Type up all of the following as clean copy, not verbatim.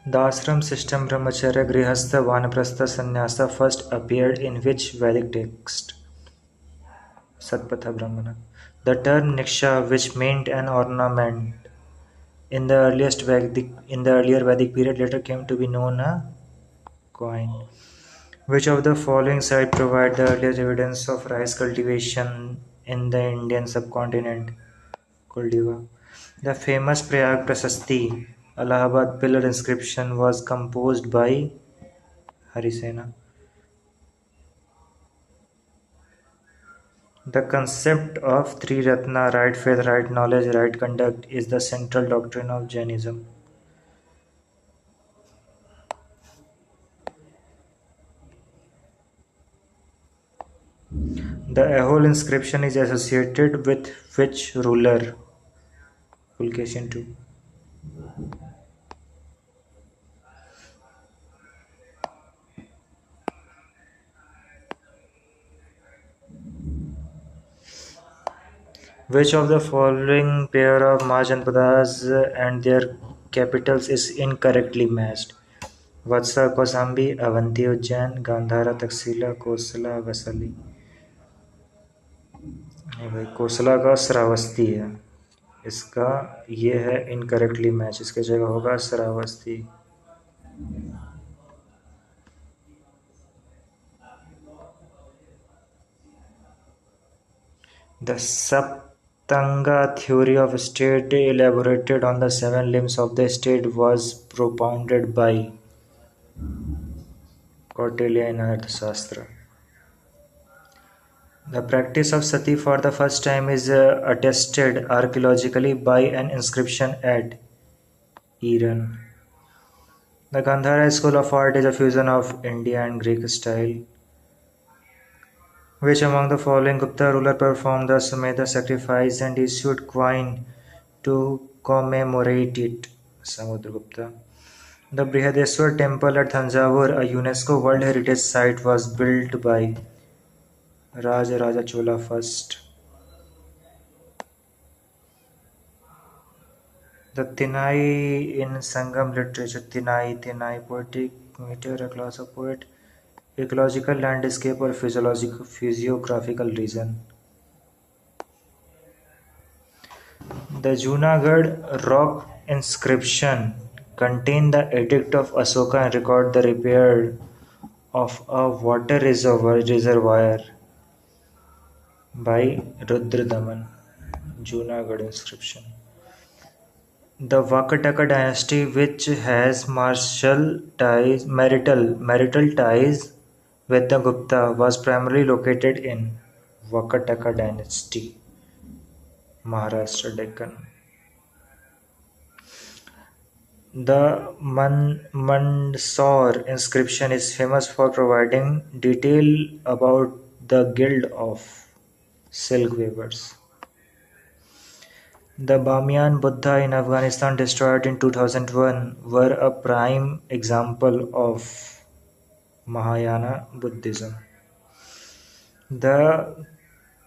The ashram system Brahmacharya, Grihastha, Vanaprastha, Sannyasa first appeared in which Vedic text? Satpatha Brahmana. The term Niksha, which meant an ornament, in the earlier Vedic period later came to be known as coin. Which of the following sites provide the earliest evidence of rice cultivation in the Indian subcontinent? Kuldiva. The famous Prayag Prasasti, Allahabad pillar inscription, was composed by Harisena. The concept of Three Ratna, right faith, right knowledge, right conduct, is the central doctrine of Jainism. The Ahol inscription is associated with which ruler? Pulkeshin II. Which of the following pair of Mahajanpadas and their capitals is incorrectly matched? Vatsa Kosambi, Avanti Ujjain, Gandhara Taxila, Kosala Vasali. नहीं भाई, कोसला का श्रावस्ती है, इसका ये है incorrectly match, इसके जगह होगा Shravasti. The Saptanga theory of state, elaborated on the seven limbs of the state, was propounded by Kautilya in Arthashastra. The practice of sati for the first time is attested archaeologically by an inscription at Iran. The Gandhara school of art is a fusion of India and Greek style. Which among the following Gupta ruler performed the Sumedha sacrifice and issued coin to commemorate it? Samudragupta. The Brihadeswar temple at Thanjavur, a UNESCO World Heritage Site, was built by Rajaraja Chola first. The Tinai in Sangam literature, Tinai poetic meter, a class of poet, ecological landscape or physiographical region. The Junagadh rock inscription contain the edict of Asoka and record the repair of a water reservoir by Rudradaman. Junagadh inscription. The Vakataka dynasty, which has marital ties with the Gupta, was primarily located in Vakataka dynasty, Maharashtra, Deccan. The Mandsaur inscription is famous for providing detail about the guild of silk weavers. The Bamiyan Buddha in Afghanistan, destroyed in 2001, were a prime example of Mahayana Buddhism. The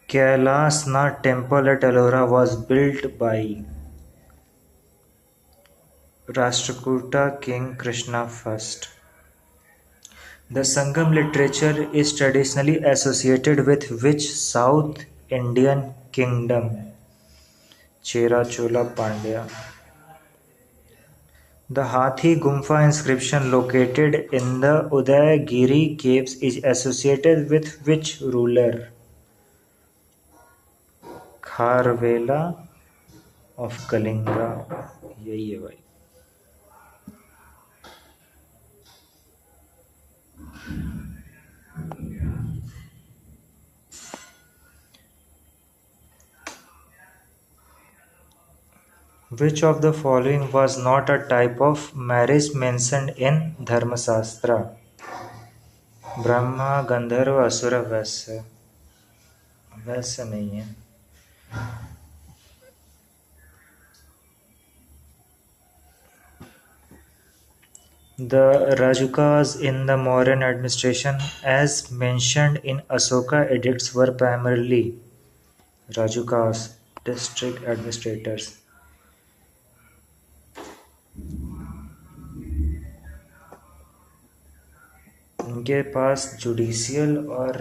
Kailasnath temple at Ellora was built by Rashtrakuta King Krishna I. The Sangam literature is traditionally associated with which South Indian kingdom? Chera Chola Pandya. The Hathi Gumfa inscription located in the Udayagiri caves is associated with which ruler? Kharvela of Kalinga. यही है भाई. Which of the following was not a type of marriage mentioned in Dharmasastra? Brahma, Gandharva, Asura, Vaisya. वैसा नहीं है. The Rajukas in the Mauryan administration, as mentioned in Asoka edicts, were primarily Rajukas, district administrators. उनके पास judicial और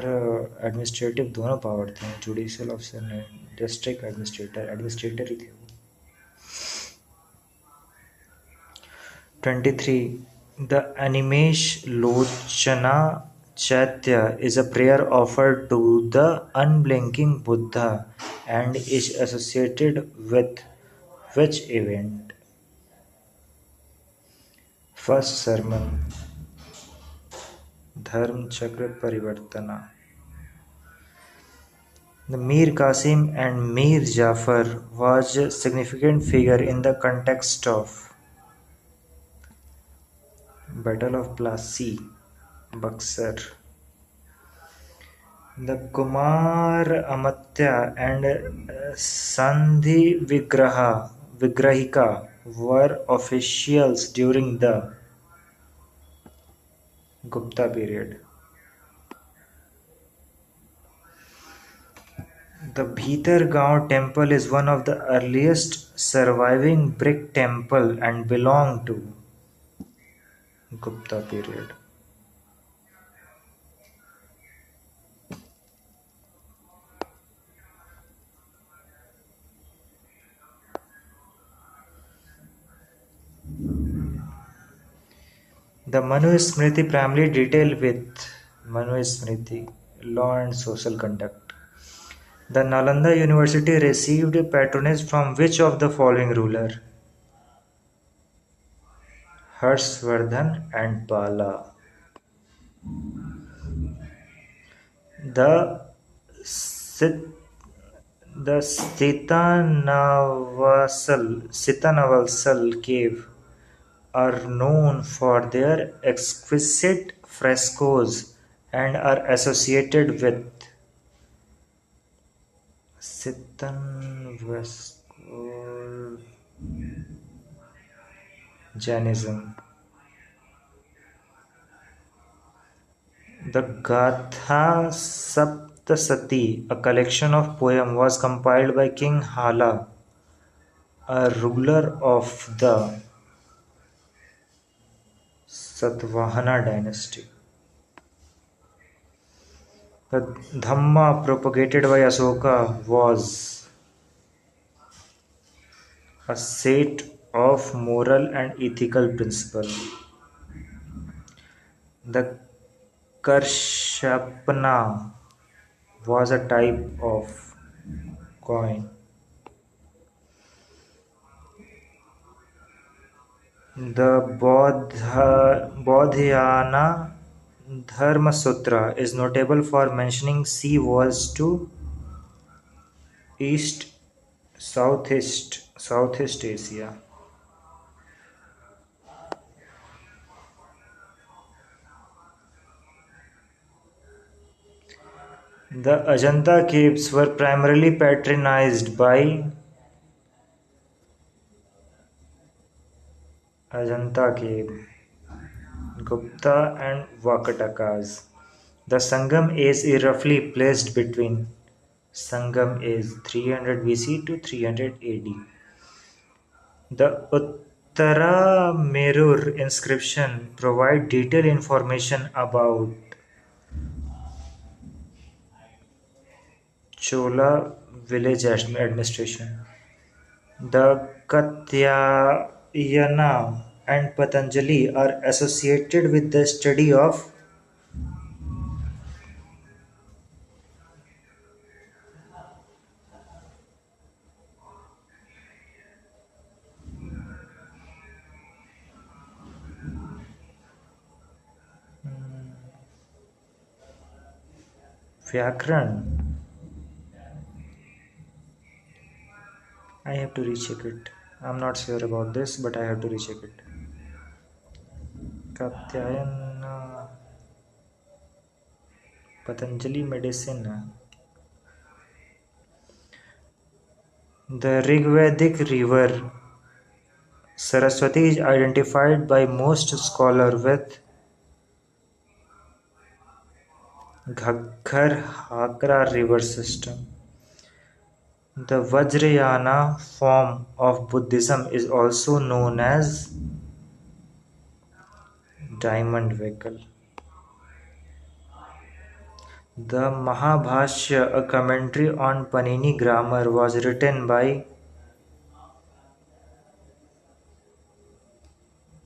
administrative दोनों power थे. Judicial officer ने, district administrator ही थे वो. 23. The Animesh Lochana Chaitya is a prayer offered to the unblinking Buddha and is associated with which event? First sermon, Dharm Chakra Parivartana. The Mir Qasim and Mir Jafar was a significant figure in the context of Battle of Plassey, Buxar. The Kumar Amatya and Sandhi Vigrahika were officials during the Gupta period. The Bhitargaon temple is one of the earliest surviving brick temple and belonged to Gupta period. The Manu Smriti primarily deal with Manu Smriti, law and social conduct. The Nalanda University received patronage from which of the following ruler? Harshvardhan and Pala. The Sitanavasal cave are known for their exquisite frescoes and are associated with Sitanavasal Jainism. The Gatha Saptasati, a collection of poems, was compiled by King Hala, a ruler of the Satvahana dynasty. The Dhamma propagated by Asoka was a set of moral and ethical principles. The Karshapana was a type of coin. The Bodhyayana Dharma Sutra is notable for mentioning sea walls to Southeast Asia. The Ajanta caves were primarily patronized by Ajanta cave, Gupta and Vakatakas. The Sangam age is roughly placed between Sangam age 300 BC to 300 AD. The Uttara Merur inscription provide detailed information about Chola village administration. The Katyayana and Patanjali are associated with the study of Vyakran. I have to recheck it. I'm not sure about this, but I have to recheck it. Katyayana Patanjali medicine. The Rigvedic river Saraswati is identified by most scholars with Ghaggar-Hakra river system. The Vajrayana form of Buddhism is also known as diamond vehicle. The Mahabhashya, a commentary on Panini grammar, was written by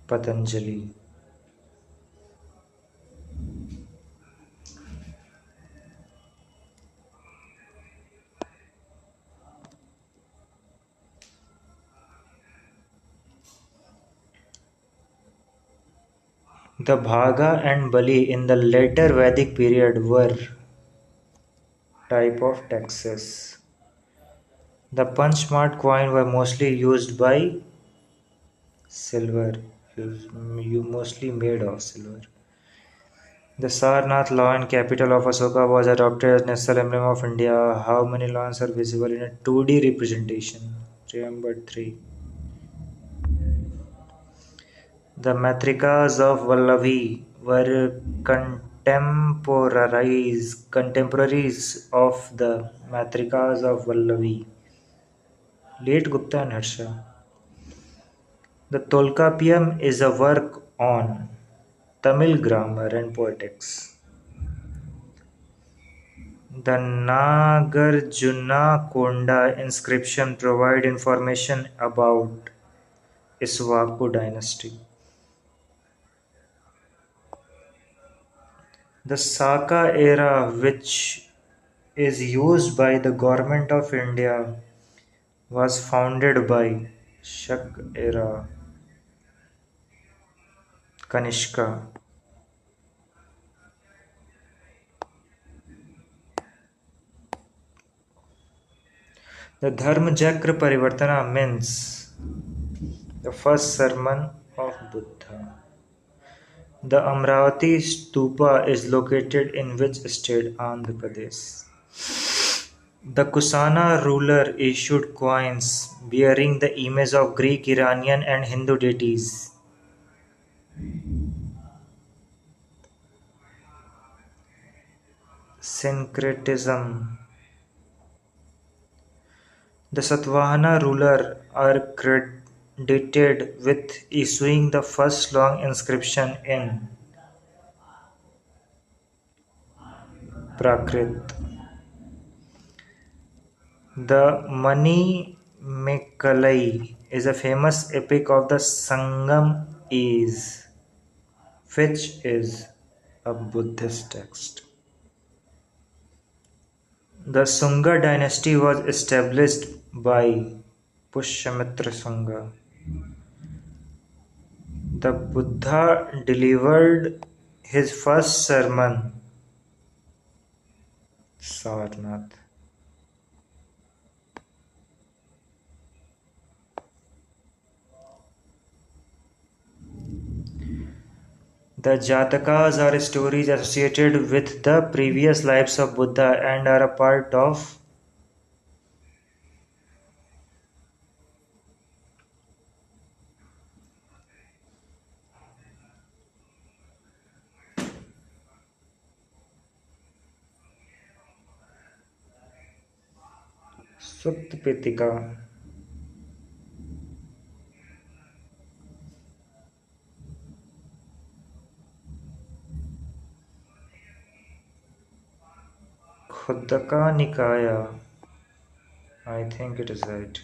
Patanjali. The Bhaga and Bali in the later Vedic period were type of taxes. The Panchmat coin were mostly used by silver, mostly made of silver. The Sarnath lion, capital of Asoka, was adopted as national emblem of India. How many lions are visible in a 2D representation? Remember 3. The Matrikas of Vallavi were contemporaries of the Matrikas of Vallavi. Late Gupta and Harsha. The Tolkappiyam is a work on Tamil grammar and poetics. The Nagarjunakonda inscription provide information about Iswaku dynasty. The Saka era, which is used by the government of India, was founded by Shak era Kanishka. The Dharmachakra Parivartana means the first sermon of Buddha. The Amravati Stupa is located in which state? Andhra Pradesh. The Kusana ruler issued coins bearing the image of Greek, Iranian, and Hindu deities. Syncretism. The Satvahana ruler are credited with issuing the first long inscription in Prakrit. The Manimekalai is a famous epic of the Sangam age, which is a Buddhist text. The Sunga dynasty was established by Pushyamitra Sunga. The Buddha delivered his first sermon, Sarnath. The Jatakas are stories associated with the previous lives of Buddha and are a part of Sutta Pitaka. Khuddaka Nikaya. I think it is right.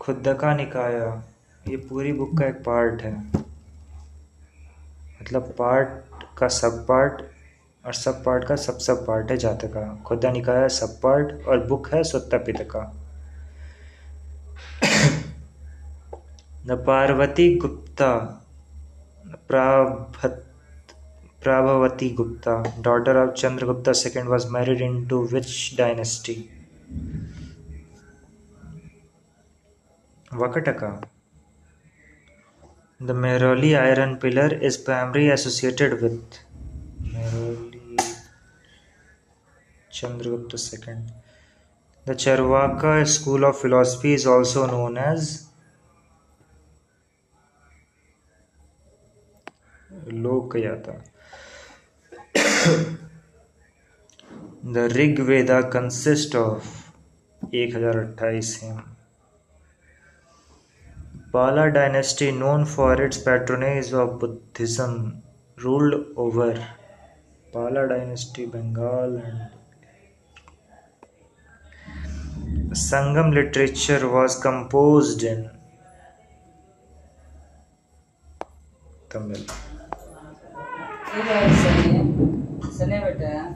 खुद्दका निकाया ये पूरी book का एक part है, मतलब part का सब part और सब पार्ट का सब पार्ट है जातका. खुद्दा निकाया सब पार्ट और बुक है Sutta Pitaka. The Parvati Gupta Prabhavati Gupta, daughter of Chandragupta II, was married into which dynasty? Vakataka. The Mehrauli iron pillar is primarily associated with Mehrauli Chandragupta II. The Charvaka school of philosophy is also known as Lokayata. The Rig Veda consists of 1028 hymns. Pala dynasty, known for its patronage of Buddhism, ruled over Pala dynasty, Bengal, and Sangam literature was composed in Tamil. Sene beta.